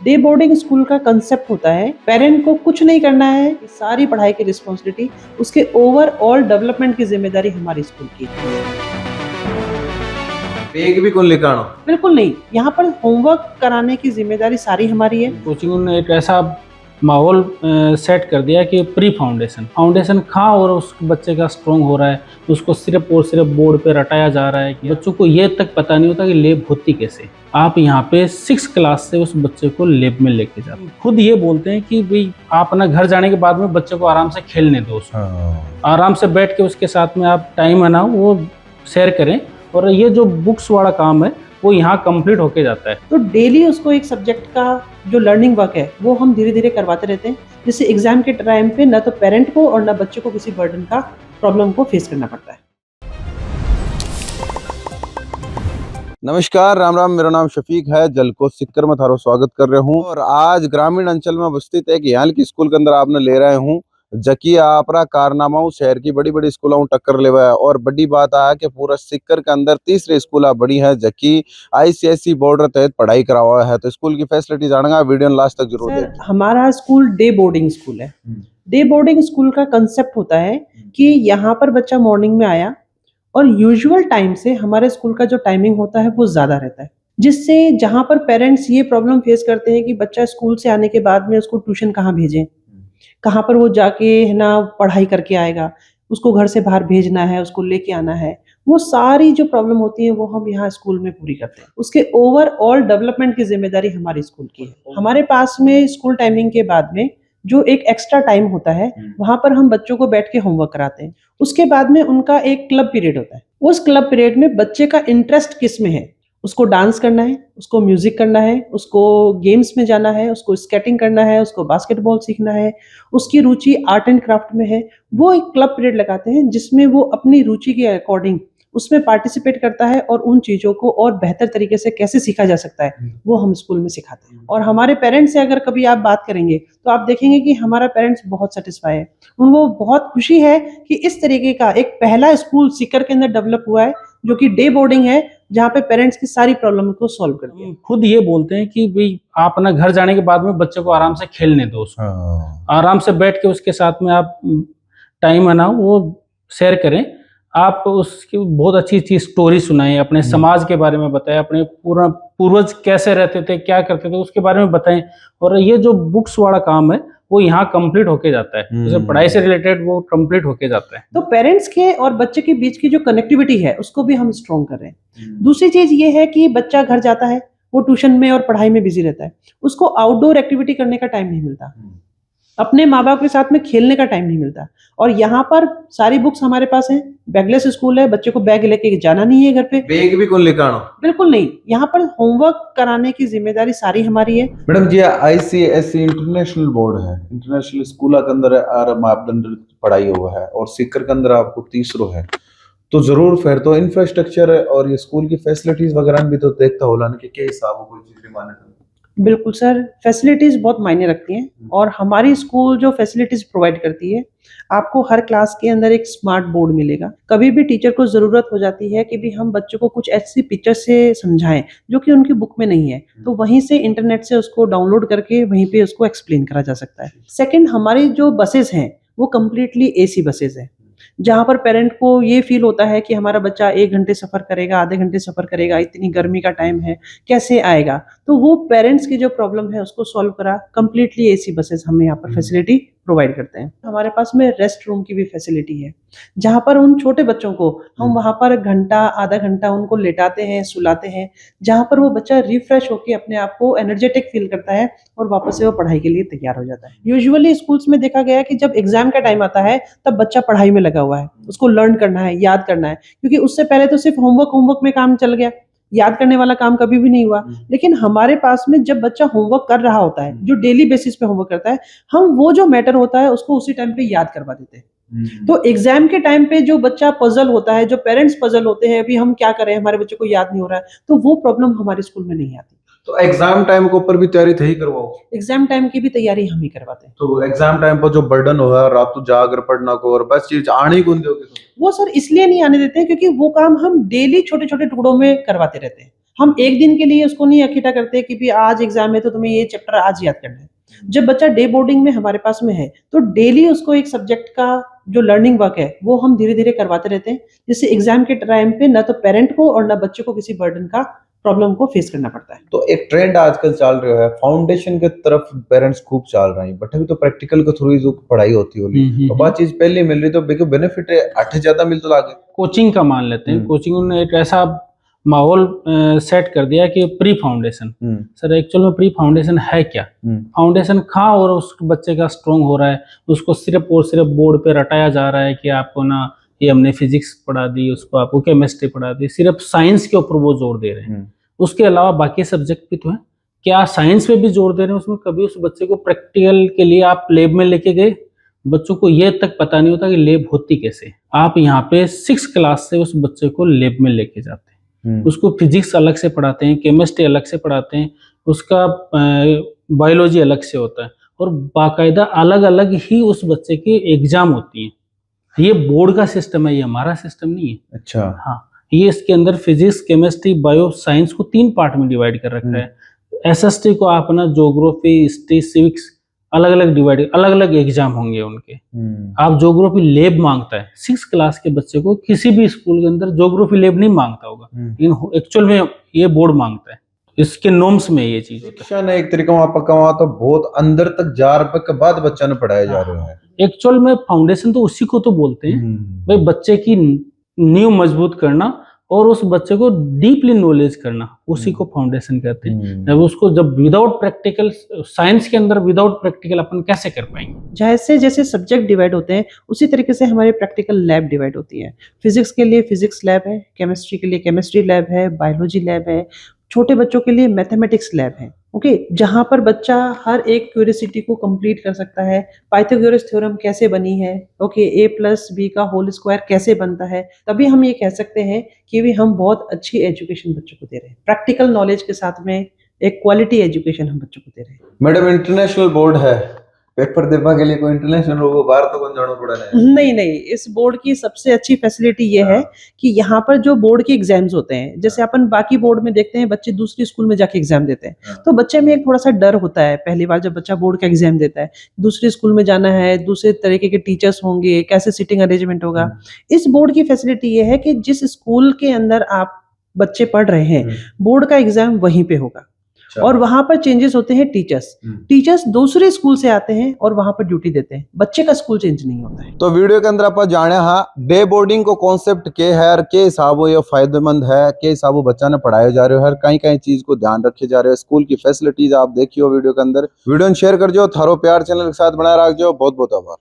Day boarding school का concept होता है, पेरेंट को कुछ नहीं करना है, सारी पढ़ाई की रिस्पॉन्सिबिलिटी, उसके ओवरऑल डेवलपमेंट की जिम्मेदारी हमारी स्कूल की है। बैग भी कौन लेकर आना? बिल्कुल नहीं, यहाँ पर होमवर्क कराने की जिम्मेदारी सारी हमारी है। कोचिंग ने एक ऐसा माहौल सेट कर दिया कि प्री फाउंडेशन कहाँ और उस बच्चे का स्ट्रॉन्ग हो रहा है, उसको सिर्फ और सिर्फ बोर्ड पे रटाया जा रहा है कि बच्चों को ये तक पता नहीं होता कि लैब होती कैसे। आप यहाँ पे 6 क्लास से उस बच्चे को लैब में लेके जाते हैं। खुद ये बोलते हैं कि भाई आप ना घर जाने के बाद में बच्चे को आराम से खेलने दो, आराम से बैठ के उसके साथ में आप टाइम है ना वो शेयर करें, और ये जो बुक्स वाला काम है वो यहाँ कंप्लीट होके जाता है। तो डेली उसको एक सब्जेक्ट का जो लर्निंग वर्क है वो हम धीरे धीरे करवाते रहते हैं, जिससे एग्जाम के टाइम पे न तो पेरेंट को और न बच्चे को किसी बर्डन का प्रॉब्लम को फेस करना पड़ता है। नमस्कार, राम राम। मेरा नाम शफीक है। जलको सिक्कर में थारो स्वागत कर रहा हूँ और आज ग्रामीण अंचल में स्थित एक यहाँ की स्कूल के अंदर आपने ले रहे हूँ जकी आपरा कारनामा शहर की बड़ी बड़ी स्कूलों टक्कर ले है। और बड़ी बात है कि पूरा सिक्कर के अंदर तीसरी स्कूल बड़ी है जकी ICSE बोर्ड तहत पढ़ाई करावा है। तो स्कूल की फैसिलिटी जानेगा, वीडियो लास्ट तक जरूर देखें। हमारा स्कूल डे बोर्डिंग स्कूल है। डे बोर्डिंग स्कूल का कंसेप्ट होता है कि यहाँ पर बच्चा मॉर्निंग में आया और यूजुअल टाइम से हमारे स्कूल का जो टाइमिंग होता है वो ज्यादा रहता है, जिससे जहाँ पर पेरेंट्स ये प्रॉब्लम फेस करते हैं कि बच्चा स्कूल से आने के बाद में उसको ट्यूशन कहाँ भेजें, कहाँ पर वो जाके है ना पढ़ाई करके आएगा, उसको घर से बाहर भेजना है, उसको लेके आना है, वो सारी जो प्रॉब्लम होती है वो हम यहाँ स्कूल में पूरी करते हैं। उसके ओवरऑल डेवलपमेंट की जिम्मेदारी हमारी स्कूल की है। हमारे पास में स्कूल टाइमिंग के बाद में जो एक एक्स्ट्रा टाइम होता है वहां पर हम बच्चों को बैठ के होमवर्क कराते हैं। उसके बाद में उनका एक क्लब पीरियड होता है। उस क्लब पीरियड में बच्चे का इंटरेस्ट किस में है, उसको डांस करना है, उसको म्यूजिक करना है, उसको गेम्स में जाना है, उसको स्केटिंग करना है, उसको बास्केटबॉल सीखना है, उसकी रुचि आर्ट एंड क्राफ्ट में है, वो एक क्लब पीरियड लगाते हैं जिसमें वो अपनी रुचि के अकॉर्डिंग उसमें पार्टिसिपेट करता है और उन चीजों को और बेहतर तरीके से कैसे सीखा जा सकता है वो हम स्कूल में सिखाते हैं। और हमारे पेरेंट्स से अगर कभी आप बात करेंगे तो आप देखेंगे कि हमारा पेरेंट्स बहुत सेटिस्फाई है, उनको बहुत खुशी है कि इस तरीके का एक पहला स्कूल सीकर के अंदर डेवलप हुआ है जो कि डे बोर्डिंग है, जहाँ पे पेरेंट्स की सारी प्रॉब्लम को सॉल्व कर दिया। खुद ये बोलते हैं कि भाई आप ना घर जाने के बाद में बच्चे को आराम से खेलने दो, आराम से बैठ के उसके साथ में आप टाइम है ना वो शेयर करें, आप उसकी बहुत अच्छी अच्छी स्टोरी सुनाएं, अपने समाज के बारे में बताएं, अपने पूरा पूर्वज कैसे रहते थे, क्या करते थे, उसके बारे में बताएं। और ये जो बुक्स वाला काम है वो यहाँ कंप्लीट होके जाता है, जैसे पढ़ाई से रिलेटेड वो कंप्लीट होके जाता है। तो पेरेंट्स के और बच्चे के बीच की जो कनेक्टिविटी है उसको भी हम स्ट्रॉन्ग कर रहे हैं। दूसरी चीज ये है कि बच्चा घर जाता है, वो ट्यूशन में और पढ़ाई में बिजी रहता है, उसको आउटडोर एक्टिविटी करने का टाइम नहीं मिलता, अपने माँ बाप के साथ में खेलने का टाइम नहीं मिलता। और यहाँ पर सारी बुक्स हमारे पास हैं, बैगलेस स्कूल है, बच्चे को बैग लेके जाना नहीं है घर पे। बैग भी कौन लेकर आना? बिल्कुल नहीं, यहाँ पर होमवर्क कराने की जिम्मेदारी सारी हमारी है। मैडम जी, ICSE इंटरनेशनल बोर्ड है, इंटरनेशनल स्कूल के अंदर मापदंड पढ़ाई हुआ है और सिक्कर के अंदर आपको तीसरो है, तो जरूर फिर तो इंफ्रास्ट्रक्चर और ये स्कूल की फैसिलिटीज वगैरह भी तो देखता होला ना कि क्या हिसाब हो कोई चीज भी माने। बिल्कुल सर, फैसिलिटीज बहुत मायने रखती हैं और हमारी स्कूल जो फैसिलिटीज प्रोवाइड करती है, आपको हर क्लास के अंदर एक स्मार्ट बोर्ड मिलेगा। कभी भी टीचर को जरूरत हो जाती है कि भी हम बच्चों को कुछ ऐसी पिक्चर से समझाएं जो कि उनकी बुक में नहीं है, तो वहीं से इंटरनेट से उसको डाउनलोड करके वहीं पे उसको एक्सप्लेन करा जा सकता है। सेकंड, हमारी जो बसेस हैं वो कम्प्लीटली AC बसेस हैं, जहाँ पर पेरेंट को ये फील होता है कि हमारा बच्चा 1 घंटे सफर करेगा, आधे घंटे सफर करेगा, इतनी गर्मी का टाइम है, कैसे आएगा, तो वो पेरेंट्स की जो प्रॉब्लम है उसको सॉल्व करा कंप्लीटली AC बसेस हम यहाँ पर फैसिलिटी प्रोवाइड करते हैं। हमारे पास में रेस्ट रूम की भी फैसिलिटी है, जहाँ पर उन छोटे बच्चों को हम वहाँ पर घंटा आधा घंटा उनको लेटाते हैं, सुलाते हैं, जहाँ पर वो बच्चा रिफ्रेश होकर अपने आप को एनर्जेटिक फील करता है और वापस से वो पढ़ाई के लिए तैयार हो जाता है। यूजुअली स्कूल्स में देखा गया है कि जब एग्जाम का टाइम आता है तब बच्चा पढ़ाई में लगा हुआ है, उसको लर्न करना है, याद करना है, क्योंकि उससे पहले तो सिर्फ होमवर्क में काम चल गया, याद करने वाला काम कभी भी नहीं हुआ। लेकिन हमारे पास में जब बच्चा होमवर्क कर रहा होता है, जो डेली बेसिस पे होमवर्क करता है, हम वो जो मैटर होता है उसको उसी टाइम पे याद करवा देते हैं। तो एग्जाम के टाइम पे जो बच्चा पजल होता है, जो पेरेंट्स पजल होते हैं, अभी हम क्या करें, हमारे बच्चे को याद नहीं हो रहा है, तो वो प्रॉब्लम हमारे स्कूल में नहीं आती। तो एग्जाम टाइम के ऊपर भी तैयारी थे ही करवाओ? एग्जाम टाइम की भी तैयारी हम ही करवाते हैं। तो एग्जाम टाइम पर जो बर्डन हो है, रात को जाकर पढ़ना को और बस चीज आने कौन दोगे? वो सर इसलिए नहीं आने देते हैं क्योंकि वो काम हम डेली छोटे छोटे टुकड़ों में करवाते रहते हैं। हम एक दिन के लिए उसको नहीं इकट्ठा करते कि भी आज एग्जाम है तो तुम्हें ये चैप्टर आज याद करना है। जब बच्चा डे बोर्डिंग में हमारे पास में है तो डेली उसको एक सब्जेक्ट का जो लर्निंग वर्क है वो हम धीरे धीरे करवाते रहते हैं, जिससे एग्जाम के टाइम पे ना तो पेरेंट को और ना बच्चे को किसी बर्डन का प्रॉब्लम को फेस करना पड़ता है। तो एक ट्रेंड आजकल चल रहा है फाउंडेशन के तरफ पेरेंट्स खूब चल रहे हैं, बट अभी तो प्रैक्टिकल के थ्रू ही जो पढ़ाई होती होगी तो बात चीज पहले मिल रही तो बेनिफिट है 8 ज्यादा मिल तो लागे। कोचिंग का मान लेते हैं, कोचिंग ने एक ऐसा माहौल सेट कर दिया कि प्री फाउंडेशन। सर एक्चुअल में प्री फाउंडेशन है क्या? फाउंडेशन कहाँ और उस बच्चे का स्ट्रॉन्ग हो रहा है, उसको सिर्फ और सिर्फ बोर्ड पे रटाया जा रहा है कि आपको ना ये हमने फिजिक्स पढ़ा दी, उसको आपको केमिस्ट्री पढ़ा दी, सिर्फ साइंस के ऊपर वो जोर दे रहे हैं। उसके अलावा बाकी सब्जेक्ट भी तो है, क्या साइंस पे भी जोर दे रहे हैं? उसमें कभी उस बच्चे को प्रैक्टिकल के लिए आप लैब में लेके गए? बच्चों को ये तक पता नहीं होता कि लैब होती कैसे। आप यहाँ पे 6 क्लास से उस बच्चे को लैब में लेके जाते हैं, उसको फिजिक्स अलग से पढ़ाते हैं, केमिस्ट्री अलग से पढ़ाते हैं, उसका बायोलॉजी अलग से होता है और बाकायदा अलग अलग ही उस बच्चे की एग्जाम होती है। ये बोर्ड का सिस्टम है, ये हमारा सिस्टम नहीं है। अच्छा। हाँ, ये इसके अंदर फिजिक्स, केमिस्ट्री, बायो, साइंस को 3 पार्ट में डिवाइड कर रखा है। एसएसटी को आप ना ज्योग्राफी, हिस्ट्री, सिविक्स अलग अलग डिवाइड, अलग अलग एग्जाम होंगे उनके। आप ज्योग्राफी लैब मांगता है 6 क्लास के बच्चे को, किसी भी स्कूल के अंदर ज्योग्राफी लैब नहीं मांगता होगा, लेकिन एक्चुअल में ये बोर्ड मांगता है। इसके नॉर्म्स में ये चीज होता है। शिक्षा ने एक तरीका वहां पर कहा तो बहुत अंदर तक जा रहे के बाद बच्चा ने पढ़ाया जा रहा है। एक्चुअल में फाउंडेशन तो उसी को तो बोलते हैं भाई, बच्चे की नींव मजबूत करना और उस बच्चे को डीपली नॉलेज करना, उसी को फाउंडेशन कहते हैं। जब उसको जब विदाउट प्रैक्टिकल, साइंस के अंदर विदाउट प्रैक्टिकल अपन कैसे कर पाएंगे? जैसे जैसे सब्जेक्ट डिवाइड होते हैं उसी तरीके से हमारे प्रैक्टिकल लैब डिवाइड होती है। फिजिक्स के लिए फिजिक्स लैब है, केमिस्ट्री के लिए केमिस्ट्री लैब है, बायोलॉजी लैब है, छोटे बच्चों के लिए मैथमेटिक्स लैब है। ओके, जहां पर बच्चा हर एक क्यूरियोसिटी को कंप्लीट कर सकता है। पाइथागोरस थ्योरम कैसे बनी है, ओके, a+b का होल स्क्वायर कैसे बनता है, तभी हम ये कह सकते हैं कि भी हम बहुत अच्छी एजुकेशन बच्चों को दे रहे हैं। प्रैक्टिकल नॉलेज के साथ में एक क्वालिटी एजुकेशन हम बच्चों को दे रहे हैं। मैडम इंटरनेशनल बोर्ड है, पेपर देने के लिए कोई इंटरनेशनल हो बाहर तो कौन जाना पड़ा है? नहीं, इस बोर्ड की सबसे अच्छी फैसिलिटी ये है कि यहाँ पर जो बोर्ड के एग्जाम्स होते हैं, जैसे अपन बाकी बोर्ड में देखते हैं बच्चे दूसरी स्कूल में जाके एग्जाम देते हैं, तो बच्चे में एक थोड़ा सा डर होता है पहली बार जब बच्चा बोर्ड का एग्जाम देता है, दूसरी स्कूल में जाना है, दूसरे तरीके के टीचर्स होंगे, कैसे सीटिंग अरेंजमेंट होगा। इस बोर्ड की फैसिलिटी ये है कि जिस स्कूल के अंदर आप बच्चे पढ़ रहे हैं, बोर्ड का एग्जाम वहीं पे होगा और वहां पर चेंजेस होते हैं। टीचर्स दूसरे स्कूल से आते हैं और वहां पर ड्यूटी देते हैं, बच्चे का स्कूल चेंज नहीं होता है। तो वीडियो के अंदर आप जाने हाँ डे बोर्डिंग को कॉन्सेप्ट के है और के हिसाब ये फायदेमंद है, के हिसाब बच्चा ने पढ़ाया जा रहे हो, हर कहीं चीज को ध्यान रखे जा रहे हो। स्कूल की फैसिलिटीज आप देखियो वीडियो के अंदर। वीडियो शेयर कर जो, थारो प्यार चैनल के साथ बनाए रख जो। बहुत बहुत आभार।